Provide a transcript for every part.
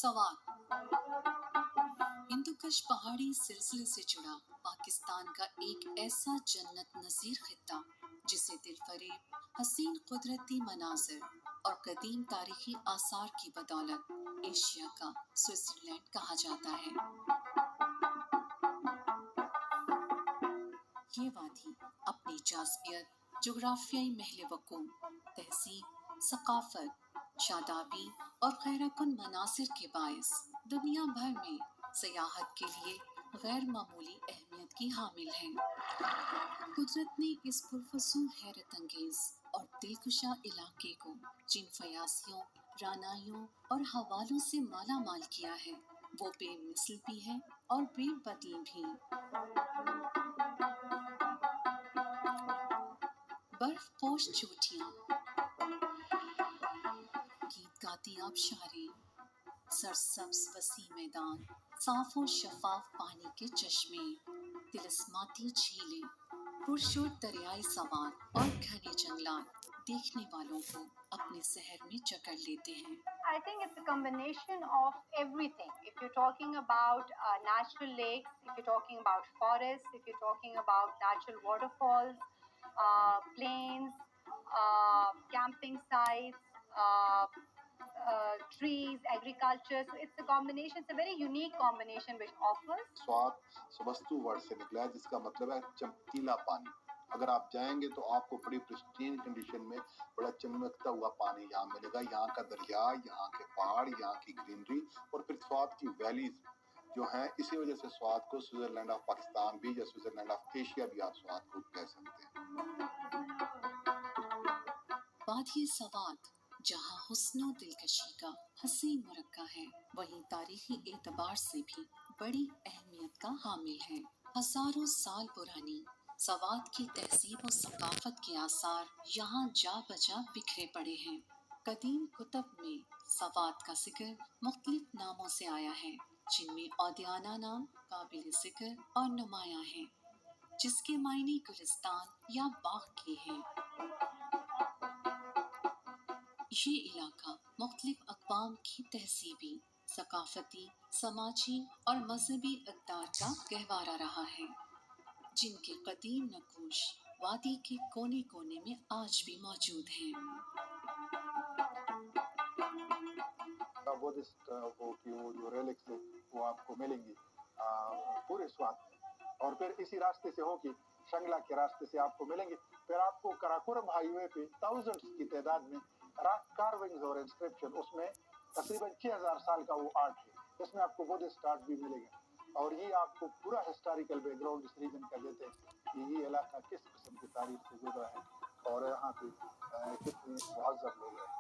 سوات ہندوکش پہاڑی سلسلے سے جڑا پاکستان کا ایک ایسا جنت نظیر خطہ جسے دل فریب حسین قدرتی مناظر اور قدیم تاریخی آثار کی بدولت ایشیا کا سوئٹزرلینڈ کہا جاتا ہے۔ یہ وادی اپنی جاذبیت، جغرافیائی محل وقوع، تہذیب، ثقافت، شادابی اور خیرہ کن مناظر کے باعث دنیا بھر میں سیاحت کے لیے غیر معمولی اہمیت کی حامل ہے۔ قدرت نے اس پرفسون، حیرت انگیز اور دلکشا علاقے کو جن فیاضیوں، رعنائیوں اور حوالوں سے مالا مال کیا ہے وہ بے مثل بھی ہے اور بے بدیل بھی۔ برف پوش چوٹیاں، گیت گاتی آبشاریں، سرسبز وسیع میدان، صاف و شفاف پانی کے چشمے، طلسماتی جھیلیں، پرشور دریائے سوات اور گھنے جنگلات دیکھنے والوں کو اپنے سحر میں جکڑ لیتے ہیں۔ I think it's a combination of everything. If you're talking about natural lakes, if you're talking about forests, if you're talking about natural waterfalls, plains, camping sites, trees, agriculture. So it's a combination, it's a very unique combination which offers. Swat سبستو word سے نکلا ہے جس کا مطلب ہے چمکیلا پانی۔ اگر آپ جائیں گے تو آپ کو بڑی پرسٹین کنڈیشن میں بڑا چمکتا ہوا پانی یہاں ملے گا۔ یہاں کا دریا، یہاں کے پہاڑ، یہاں کی گرینری اور پھر سوات کی ویلیز جو ہیں، اسی وجہ سے سوات کو سوئٹزرلینڈ آف پاکستان بھی یا سوئٹزرلینڈ آف ایشیا بھی آپ سوات کو کہہ سکتے ہیں۔ وادی سوات جہاں حسن و دلکشی کا حسین مرقع ہے، وہیں تاریخی اعتبار سے بھی بڑی اہمیت کا حامل ہے۔ ہزاروں سال پرانی سوات کی تہذیب و ثقافت کے آثار یہاں جا بجا بکھرے پڑے ہیں۔ قدیم کتب میں سوات کا ذکر مختلف ناموں سے آیا ہے، جن میں اودیانہ نام قابل ذکر اور نمایاں ہیں، جس کے معنی گلستان یا باغ کے ہیں۔ یہ علاقہ مختلف اقوام کی تہذیبی، ثقافتی، سماجی اور مذہبی اقدار کا گہوارہ رہا ہے، جن کے قدیم نقوش وادی کے کونے کونے میں آج بھی موجود ہیں۔ بدھسٹ وہ جو ریلکس ہیں وہ آپ کو ملیں گی پورے سوات میں، اور پھر اسی راستے سے ہو کے شنگلا کے راستے سے آپ کو ملیں گے۔ پھر آپ کو کراکورم ہائی وے پہ تھاؤزنڈس کی تعداد میں راک کارونگز اور انسکرپشن، اس میں تقریباً 6000 سال کا وہ آرٹ ہے، اس میں آپ کو بدھسٹ آرٹ بھی ملے گا، اور یہ آپ کو پورا ہسٹوریکل بیک گراؤنڈ اس ریجن کا دیتے ہیں کہ یہ علاقہ کس قسم کی تاریخ سے گزرا ہے اور یہاں پہ کتنے مہذب لوگ ہیں۔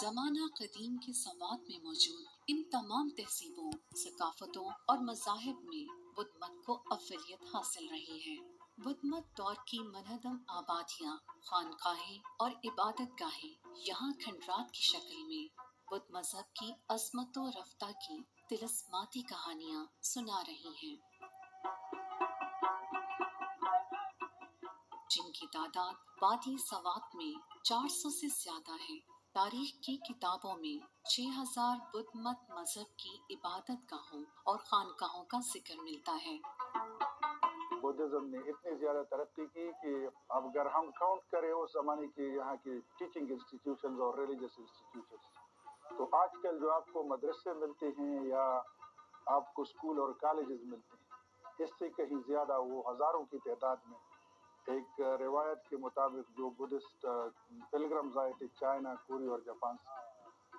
زمانہ قدیم کے سوات میں موجود ان تمام تہذیبوں، ثقافتوں اور مذاہب میں بدھ مت کو اولویت حاصل رہی ہے۔ بدھ مت دور کی منہدم آبادیاں، خانقاہیں اور عبادت گاہیں یہاں کھنڈرات کی شکل میں بدھ مذہب کی عظمت و رفتہ کی طلسماتی کہانیاں سنا رہی ہیں، جن کی تعداد وادی سوات میں 400 سے زیادہ ہے۔ تاریخ کی کتابوں میں 6000 بدھ مت مذہب کی عبادت گاہوں اور خانقاہوں کا ذکر ملتا ہے۔ بدھزم نے اتنی زیادہ ترقی کی کہ اب اگر ہم کاؤنٹ کریں اس زمانے کے یہاں کے ٹیچنگ انسٹیٹیوشنز اور ریلیجس انسٹیٹیوشنز، تو آج کل جو آپ کو مدرسے ملتے ہیں یا آپ کو اسکول اور کالجز ملتے ہیں، اس سے کہیں زیادہ وہ ہزاروں کی تعداد میں، ایک روایت کے مطابق جو بدھسٹ پلگرمز آئے تھے چائنا، کوریا اور جاپان سے،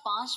5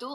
2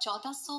1400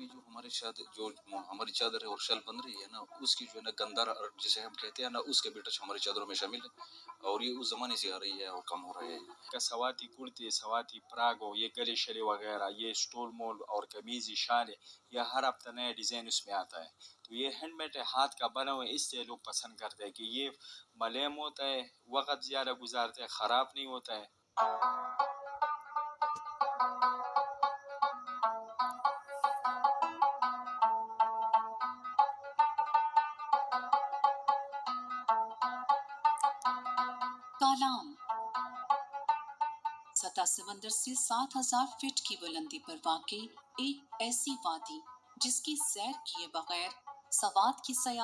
ابھی جو ہماری چادر ہے اور شل بن رہی ہے نا، اس کی جو ہے نا گندر جسے ہم کہتے ہیں نا، اس کے بھی ٹچ ہماری چادروں میں شامل ہے، اور یہ اس زمانے سے آ رہی ہے اور کم ہو رہا ہے. سواتی کرتے، سواتی پراگو، یہ گلے شلے وغیرہ، یہ سٹول مول اور قمیضی شالے، یہ ہر ہفتہ نیا ڈیزائن اس میں آتا ہے. تو یہ ہینڈ میڈ ہاتھ کا بنا ہوا ہے، اس سے لوگ پسند کرتے ہیں کہ یہ ملیم ہوتا ہے، وقت زیادہ گزارتے ہیں، خراب نہیں ہوتا ہے. کالام سطح سمندر سے 7,000 فٹ کی بلندی پر واقع ایک ایسی وادی جس کی سیر کیے بغیر سوات کی سیاحت